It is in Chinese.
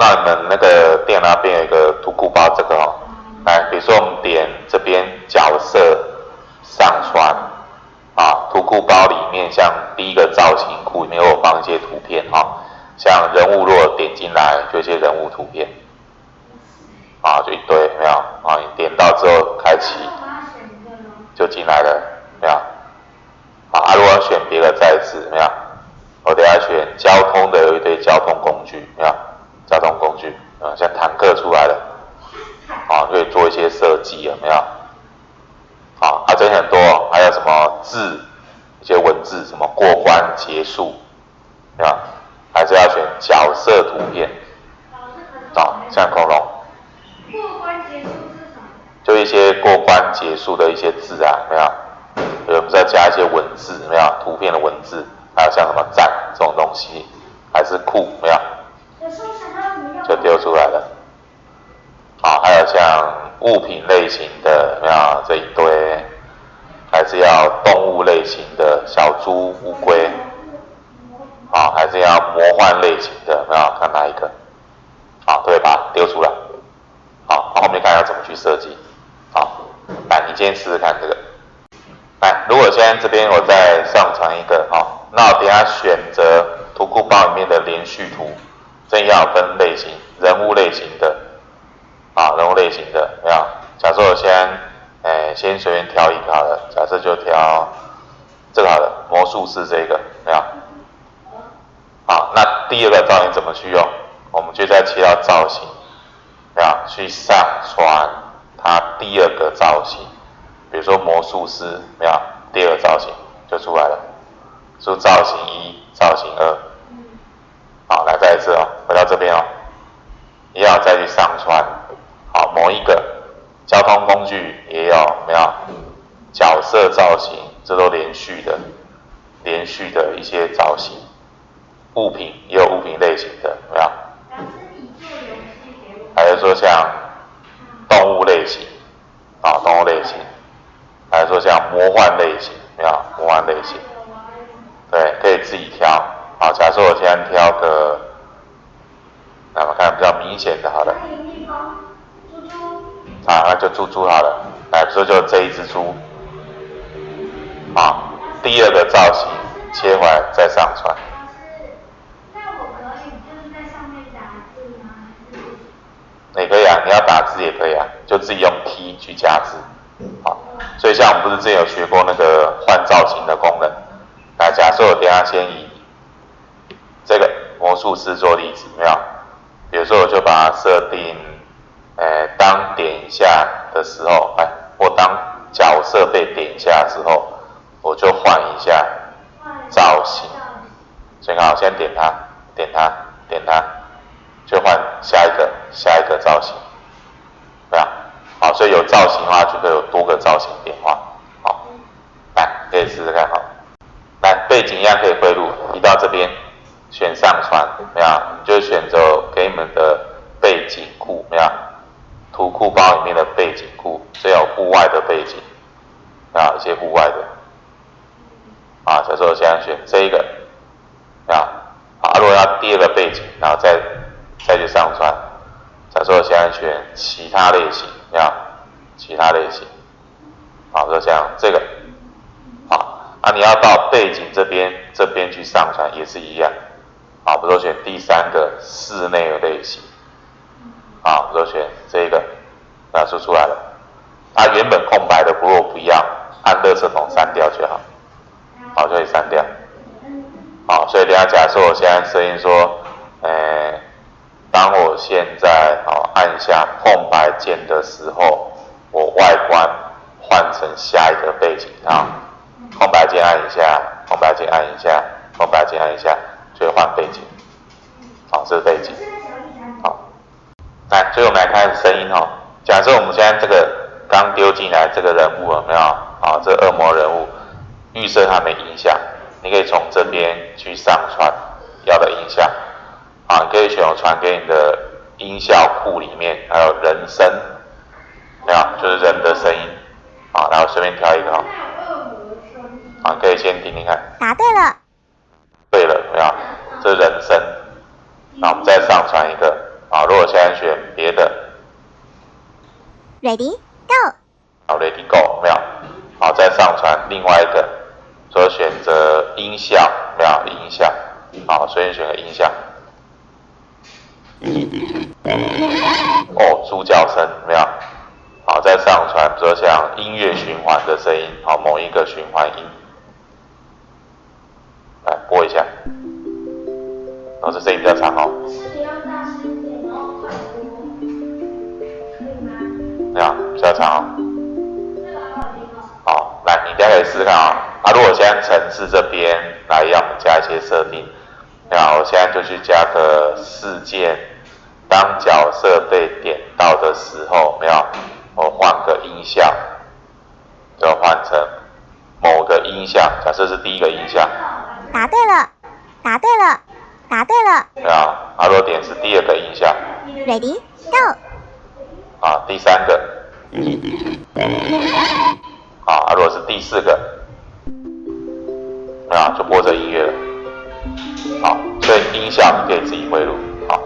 到你们那个电脑那边有一个图库包，这个哦，来，比如说我们点这边角色上传啊，图库包里面像第一个造型库里面有放一些图片哈，像人物如果点进来就一些人物图片啊，就一堆有没有啊？你点到之后开启就进来了，有没有？啊，如果选别的再一次，有没有？我等下选交通的有一堆交通工具，有没有？交通工具啊，像坦克出来了，啊，可以做一些设计，有没有？啊，这些很多，还有什么字，一些文字，什么过关结束，有没有？还是要选角色图片，啊，像恐龙。过关结束是什么？就一些过关结束的一些字啊，有没有？我们再加一些文字，有没有？图片的文字，还有像什么赞这种东西，还是酷，有没有？就丢出来了。好，还有像物品类型的，有没有？这一堆，还是要动物类型的，小猪、乌龟，好，还是要魔幻类型的，有没有？看哪一个？好，对吧？丢出来。好，后面看要怎么去设计。好，来，你今天试试看这个。来，如果现在这边我再上传一个，好，那我等一下选择图库包里面的连续图，这要分类型，人物类型的，啊，人物类型的，有没有？假设我先随便挑一个好了，假设就挑这个好了，魔术师这个，有没有？好，那第二个造型怎么去用？我们就在切到造型，有没有？去上传它第二个造型。比如说魔术师，有没有？第二个造型就出来了，是造型1、造型2。好，来再一次哦，回到这边哦，也要再去上传。好，某一个交通工具也有，没有？角色造型，这都连续的一些造型。物品也有物品类型的，有没有？还有说像动物类型，啊，动物类型。还是说像魔幻类型，有没有？魔幻类型，对，可以自己挑。好，假设我现在挑个，那我们看比较明显的，好了。好，那就猪猪好了。来，比如说就这一只猪。好，第二个造型切回来再上传。那我可以就是在上面打字吗？也可以啊，你要打字也可以啊，就自己用 T 去加字。好，所以像我们不是之前有学过那个换造型的功能？那假设我等一下先以这个魔术师做例子，有没有？比如说我就把它设定，当点一下的时候，或当角色被点一下的时候，我就换一下造型。所以看，我先点它，点它，点它，就换下一个造型，对吧？好，所以有造型的话，就可以有多个造型变化。好，来，可以试试看。好，来，背景一样可以汇入，移到这边，选上传，没有？你就选择给你们的背景库，没有？图库包里面的背景库，所以有户外的背景，啊，一些户外的。啊，假设我现在选这一个，啊，好，如果要第二个背景，然后再去上传。假设我现在选其他类型，有没有？其他类型，好，就像这个，好，你要到背景这边去上传也是一样，好，比如说选第三个室内类型，好，比如说选这个，那就出来了。原本空白的如果不要，按垃圾桶删掉就好，好，就可以删掉。好，所以等一下假设我现在声音说，当我现在按下空白键的时候，我外观换成下一个背景啊，空白键按一下，空白键按一下，空白键按一下，就会换背景。好，这是背景。好，来，所以我们来看声音哦。假设我们现在这个刚丢进来这个人物有没有？好，这恶魔人物预设它没音效，你可以从这边去上传要的音效。你可以选我传给你的音效库里面，还有人声，没有，就是人的声音。好，然后随便挑一个哈。好，可以先听听看。答对了。对了，没有，这是人声。那我们再上传一个，好，如果现在选别的 Ready Go。好 ，Ready Go 有没有？好，再上传另外一个，说选择音效有没有？音效，好，随便选个音效。哦，猪叫声有没有？好，再上传，比如说像音乐循环的声音，好，某一个循环音，来播一下。然后这声音比较长哦。是要大声一点，然后快播，可以吗？这样比较长哦。这个好好听哦。好，来，你大家可以试试看啊。如果现在程式这边来让我们加一些设定，那我现在就去加个事件，当角色被点到的时候，没有，我换个音效，就换成某个音效，假设是第一个音效。答对了，答对了，答对了。对啊，如果点是第二个音效。Ready Go。啊，第三个。如果是第四个，就播这音乐了。好，所以音效你可以自己汇入。好。